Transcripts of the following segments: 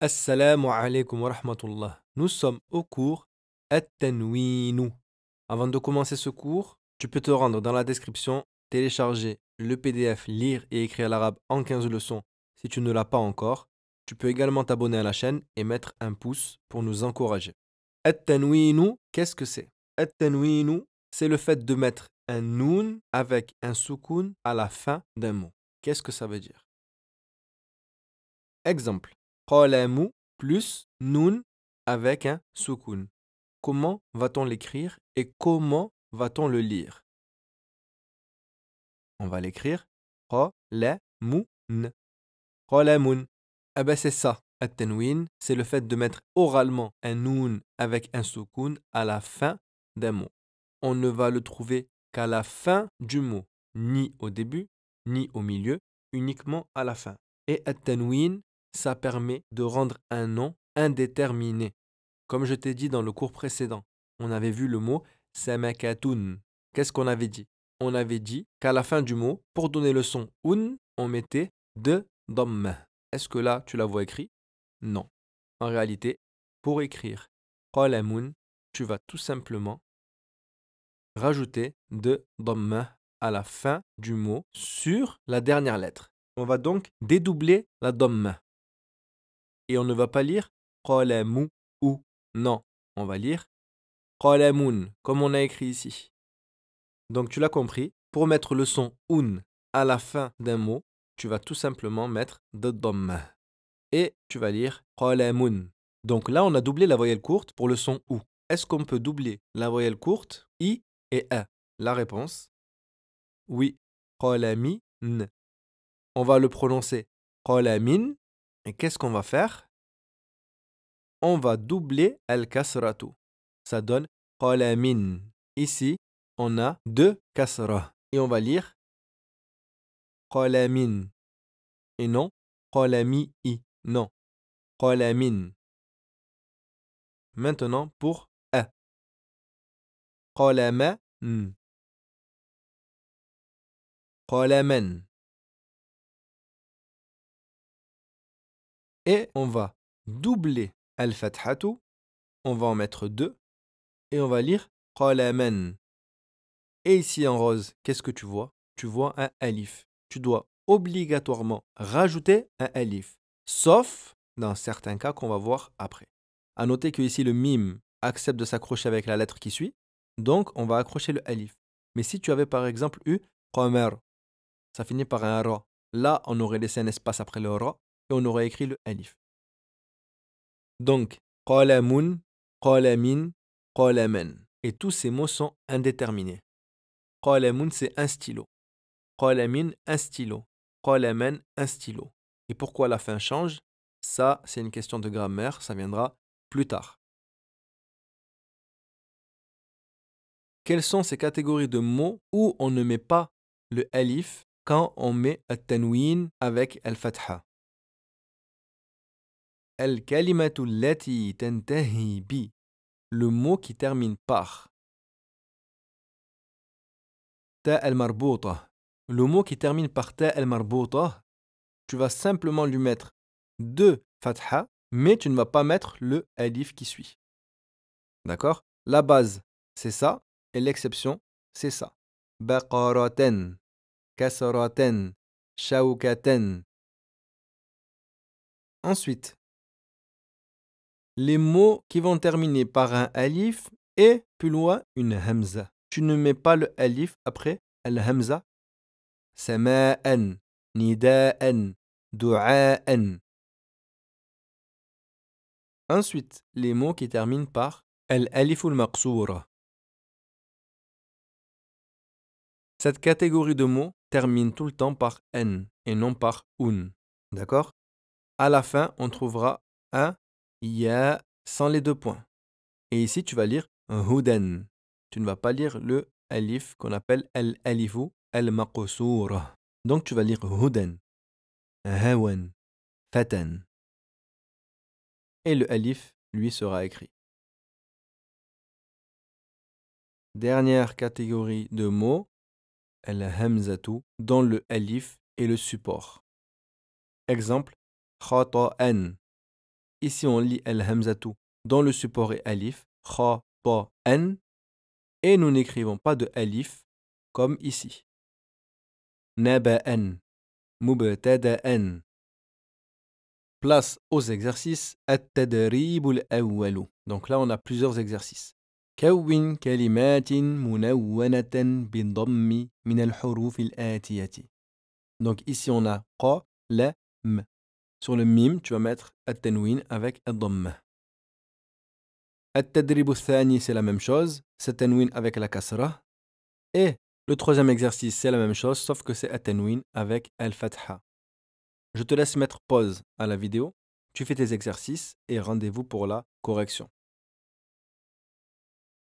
Assalamu alaikum wa rahmatullah. Nous sommes au cours At-Tanwinu. Avant de commencer ce cours, tu peux te rendre dans la description, télécharger le PDF Lire et écrire l'arabe en 15 leçons si tu ne l'as pas encore. Tu peux également t'abonner à la chaîne et mettre un pouce pour nous encourager. At-Tanwinu, qu'est-ce que c'est? At-Tanwinu, c'est le fait de mettre un noun avec un soukoun à la fin d'un mot. Qu'est-ce que ça veut dire? Exemple. Qalamu plus nun avec un soukoun. Comment va-t-on l'écrire et comment va-t-on le lire? On va l'écrire qalamun. Qalamun. Ah ben c'est ça. At-tanwin, c'est le fait de mettre oralement un nun avec un soukoun à la fin d'un mot. On ne va le trouver qu'à la fin du mot, ni au début, ni au milieu, uniquement à la fin. Et at-tanwin, ça permet de rendre un nom indéterminé. Comme je t'ai dit dans le cours précédent, on avait vu le mot samakatun. Qu'est-ce qu'on avait dit? On avait dit qu'à la fin du mot, pour donner le son un, on mettait deux dhamma. Est-ce que là, tu la vois écrit? Non. En réalité, pour écrire qalamun, tu vas tout simplement rajouter deux dhamma à la fin du mot sur la dernière lettre. On va donc dédoubler la dhamma. Et on ne va pas lire qalamu ou. Non, on va lire qalamun, comme on a écrit ici. Donc tu l'as compris, pour mettre le son un à la fin d'un mot, tu vas tout simplement mettre de dhamma. Et tu vas lire qalamun. Donc là, on a doublé la voyelle courte pour le son ou. Est-ce qu'on peut doubler la voyelle courte i et a? La réponse, oui. Qalamin. On va le prononcer qalamin. Et qu'est-ce qu'on va faire? On va doubler al-kasratu. Ça donne qalamin. Ici, on a deux kasra. Et on va lire qalamin. Et non qalami. Non. Qalamin. Maintenant pour a. Qalama. Qalaman. Et on va doubler al-fathatu. On va en mettre deux. Et on va lire qalaman. Et ici en rose, qu'est-ce que tu vois? Tu vois un alif. Tu dois obligatoirement rajouter un alif. Sauf dans certains cas qu'on va voir après. À noter que ici le mime accepte de s'accrocher avec la lettre qui suit. Donc on va accrocher le alif. Mais si tu avais par exemple eu qamar, ça finit par un ra. Là, on aurait laissé un espace après le ra et on aurait écrit le alif. Donc, qalamun, qalamin, qalaman. Et tous ces mots sont indéterminés. Qalamun, c'est un stylo. Qalamin, un stylo. Qalaman, un stylo. Et pourquoi la fin change? Ça, c'est une question de grammaire, ça viendra plus tard. Quelles sont ces catégories de mots où on ne met pas le alif quand on met at-tanwin avec al-fatha? Al-kalimatu allati tantahi bi. Le mot qui termine par ta al-marbouta. Le mot qui termine par ta al-marbouta, tu vas simplement lui mettre deux fatha, mais tu ne vas pas mettre le alif qui suit. D'accord? La base, c'est ça, et l'exception, c'est ça. Baqaraten, kasraten, shaukaten. Ensuite, les mots qui vont terminer par un alif et plus loin une hamza. Tu ne mets pas le alif après al-hamza. Sama'an, nida'an, du'a'an. Ensuite, les mots qui terminent par al-alif al-maqsoura. Cette catégorie de mots termine tout le temps par n et non par un. D'accord? À la fin, on trouvera un ya sans les deux points. Et ici, tu vas lire hudan. Tu ne vas pas lire le alif qu'on appelle al-alifu al-maqsoura. Donc, tu vas lire hudan, hawan, fatan. Et le alif, lui, sera écrit. Dernière catégorie de mots, al-hamzatu, dont le alif est le support. Exemple, khata'an. ici on lit al-hamzatu dans le support est alif, kha, ta, an, et nous n'écrivons pas de alif comme ici. Naba'an, mubtada'an. Place aux exercices at-tadrib al-awwal. Donc là on a plusieurs exercices. كون كلمات منونة بالضم من الحروف الآتية. Donc ici on a qa, la, m. Sur le mim, tu vas mettre at-tanwin avec ad-dhamm. At-tadrib al-thani, c'est la même chose, c'est tanwin avec la kasra. Et le troisième exercice, c'est la même chose, sauf que c'est at-tanwin avec al-fatha. Je te laisse mettre pause à la vidéo, tu fais tes exercices et rendez-vous pour la correction.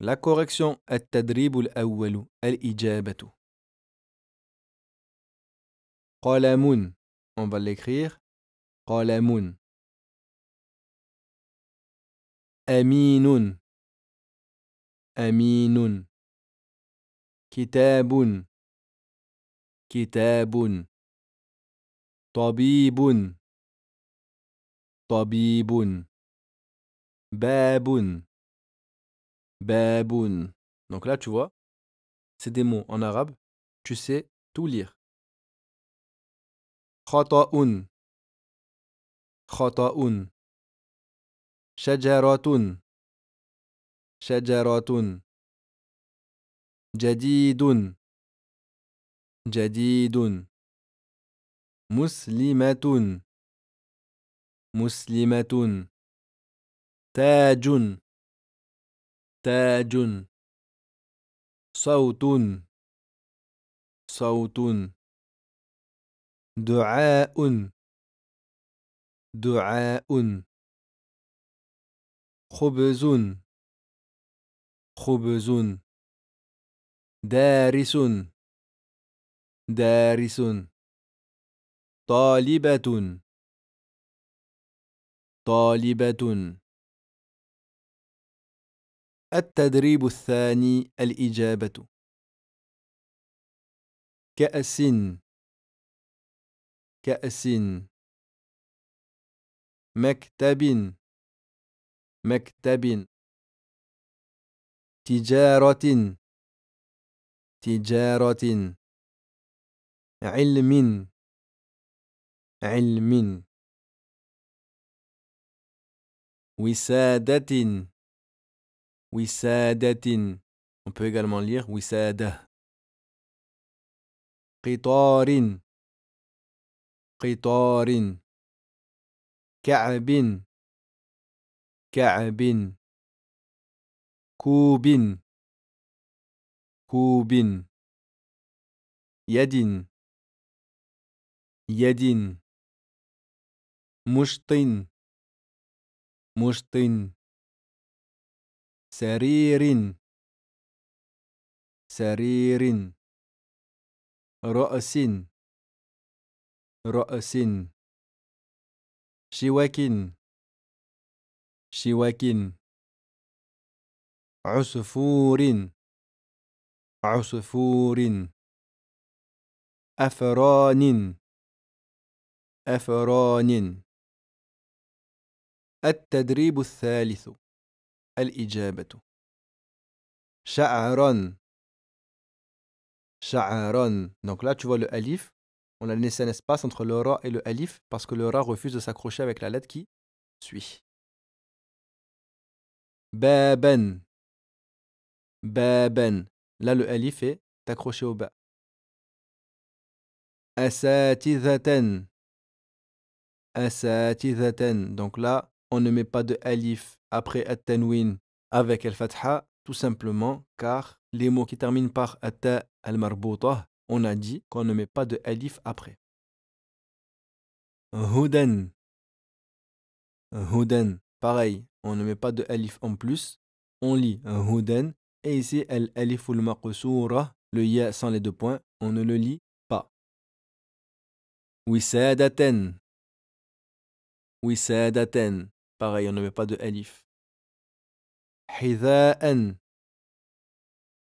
La correction at-tadrib al-awwal, al-ijabatu. Qalamun, on va l'écrire. Qalamun. Aminun. Aminun. Kitabun. Kitabun. Tabibun. Tabibun. Babun. Babun. Donc là, tu vois, c'est des mots en arabe. Tu sais tout lire. Khata'un. Khata'un. Shajaratun. Shajaratun. Jadidun. Jadidun. Muslimatun. Muslimatun. Tajun. Tajun. Sautun. Sautun. Du'a'un. Du'a'un. Khubzun. Khubzun. Darisun. Darisun. Talibatun. طالبة. التدريب الثاني الإجابة. كأس. كأس. مكتب. مكتب. تجارة. تجارة. علم. علم. وسادة. وسادة. On peut également lire وسادة. قطار. قطار. كعب. كعب. كوب. كوب. يد. يد. مشط. مشط. سرير. سرير. رأس. رأس. شوك. شوك. عصفور. عصفور. أفران. أفران. التدريب الثالث الإجابة. شعرا. شعرا. Donc là tu vois le alif, on a laissé un espace entre le ra et le alif parce que le ra refuse de s'accrocher avec la lettre qui suit. Baban. Baban. Là le alif est accroché au bas. Asatidhatan. Asatidhatan. Donc là on ne met pas de alif après at-tanwin avec al-fatha, tout simplement car les mots qui terminent par atta al-marbutah, on a dit qu'on ne met pas de alif après. Hudan. Hudan. Pareil, on ne met pas de alif en plus, on lit hudan, et ici al-aliful maqsoura, le ya sans les deux points, on ne le lit pas. Wisadatan. Wisadatan. Pareil, on ne met pas de alif. Hidha'an.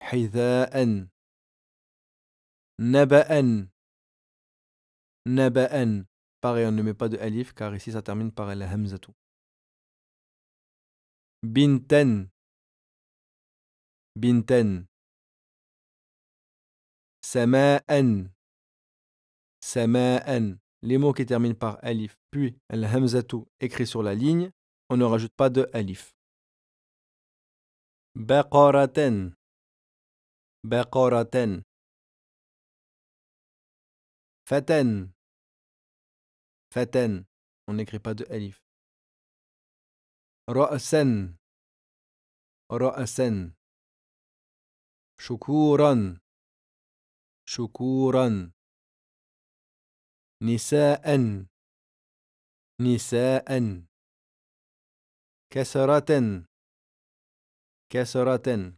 Hidha'an. Naba'an. Naba'an. Pareil, on ne met pas de alif car ici ça termine par la hamzatu. بنتا بنتا سماء سماء. Les mots qui terminent par alif puis al-hamzatu écrit sur la ligne, on ne rajoute pas de alif. بقرة بقرة فتى فتى, on n'écrit pas de alif. رأسا رأسا شكورا شكورا نساء نساء كسرة كسرة.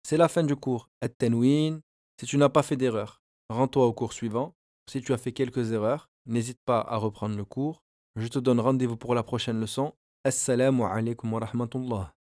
C'est la fin du cours. At-Tanwin. Si tu n'as pas fait d'erreur, rends-toi au cours suivant. Si tu as fait quelques erreurs, n'hésite pas à reprendre le cours. Je te donne rendez-vous pour la prochaine leçon. Assalamu alaikum wa rahmatullah.